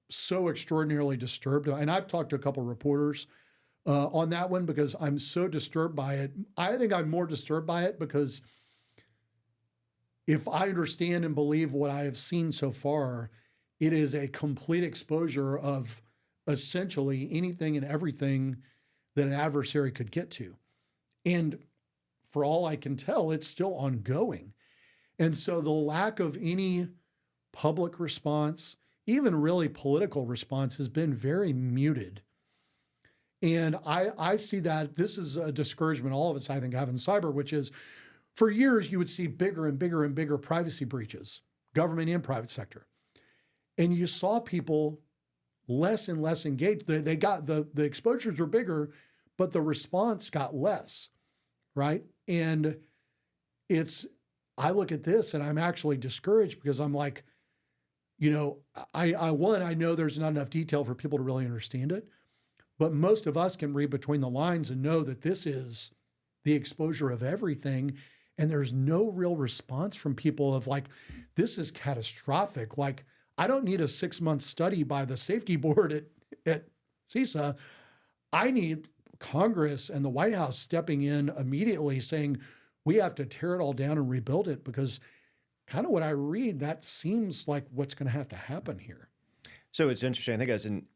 so extraordinarily disturbed. And I've talked to a couple of reporters on that one because I'm so disturbed by it. I think I'm more disturbed by it because if I understand and believe what I have seen so far, it is a complete exposure of essentially anything and everything that an adversary could get to. And for all I can tell, it's still ongoing. And so the lack of any public response, even really political response, has been very muted. And I see that this is a discouragement all of us, I think, have in cyber, which is for years you would see bigger and bigger and bigger privacy breaches, government and private sector. And you saw people less and less engaged. They got the exposures were bigger, but the response got less, right? And I look at this and I'm actually discouraged because I'm like, I know there's not enough detail for people to really understand it, but most of us can read between the lines and know that this is the exposure of everything. And there's no real response from people of like, this is catastrophic. Like, I don't need a 6-month study by the safety board at CISA. I need Congress and the White House stepping in immediately saying, we have to tear it all down and rebuild it, because kind of what I read, that seems like what's going to have to happen here. So it's interesting. I think as an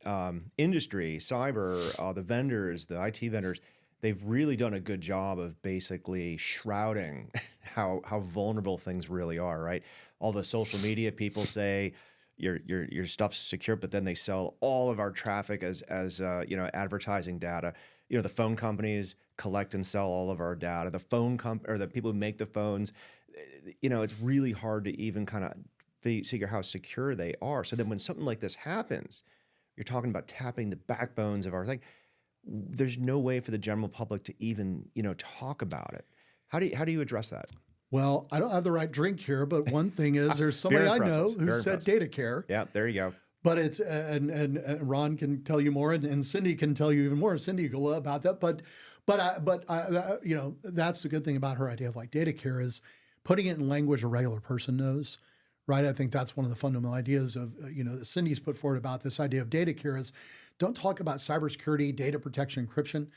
industry, cyber, the vendors, the IT vendors, they've really done a good job of basically shrouding how vulnerable things really are, right? All the social media people say your stuff's secure, but then they sell all of our traffic as advertising data. The phone companies collect and sell all of our data. The the people who make the phones, it's really hard to even kind of figure how secure they are. So then when something like this happens, you're talking about tapping the backbones of our thing. there's no way for the general public to even, talk about it. How do you address that? Well, I don't have the right drink here, but one thing is there's somebody I know who said data care. Yeah, there you go. But it's and Ron can tell you more, and Cindy can tell you even more, Cindy Gula, about that. But that's the good thing about her idea of like data care is putting it in language a regular person knows, right? I think that's one of the fundamental ideas of that Cindy's put forward about this idea of data care is don't talk about cybersecurity, data protection, encryption.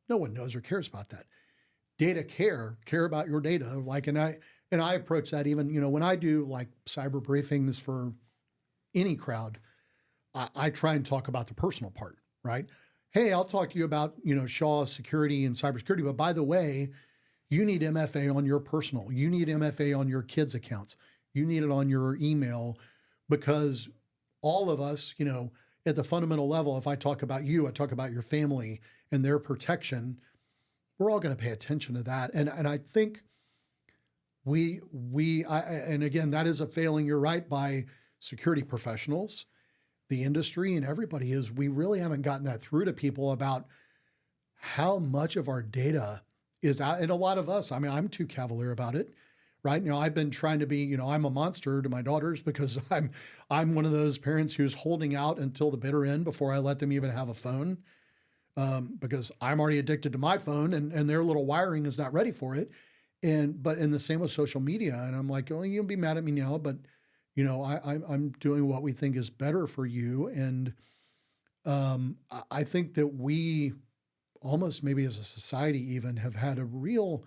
No one knows or cares about that. Data care about your data. Like, and I approach that even when I do like cyber briefings for any crowd, I try and talk about the personal part, right? Hey, I'll talk to you about, Shaw security and cybersecurity, but by the way, you need MFA on your personal, you need MFA on your kids' accounts, you need it on your email, because all of us, at the fundamental level, if I talk about you, I talk about your family and their protection, we're all going to pay attention to that. And I think and again, that is a failing, you're right, by security professionals, the industry, and everybody is we really haven't gotten that through to people about how much of our data is out. And a lot of us, I'm too cavalier about it, right? I've been trying to be, I'm a monster to my daughters because I'm one of those parents who's holding out until the bitter end before I let them even have a phone, because I'm already addicted to my phone and their little wiring is not ready for it. But the same with social media. And I'm like, oh, you'll be mad at me now, but I'm doing what we think is better for you. And I think that we almost maybe as a society even have had a real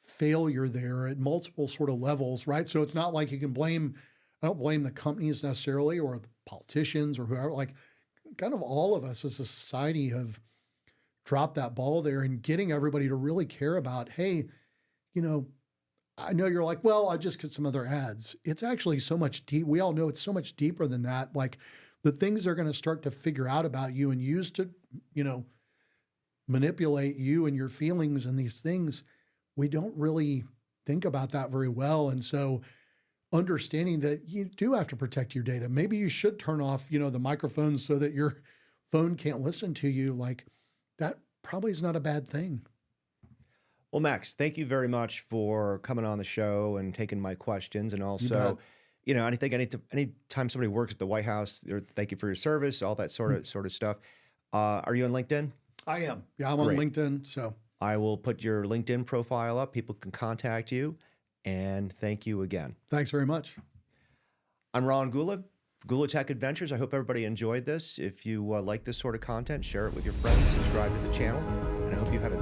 failure there at multiple sort of levels, right? So it's not like you can I don't blame the companies necessarily or the politicians or whoever, like kind of all of us as a society have dropped that ball there and getting everybody to really care about, hey, I know you're like, well, I just get some other ads. It's actually so much deep. We all know it's so much deeper than that. Like the things they're going to start to figure out about you and use to, manipulate you and your feelings and these things, we don't really think about that very well. And so understanding that you do have to protect your data. Maybe you should turn off, the microphones so that your phone can't listen to you. Like that probably is not a bad thing. Well, Max, thank you very much for coming on the show and taking my questions. And also, I think anytime somebody works at the White House, thank you for your service, all that sort of stuff. Are you on LinkedIn? I am. Yeah, I'm on LinkedIn. So I will put your LinkedIn profile up. People can contact you. And thank you again. Thanks very much. I'm Ron Gula, Gula Tech Adventures. I hope everybody enjoyed this. If you like this sort of content, share it with your friends, subscribe to the channel, and I hope you have a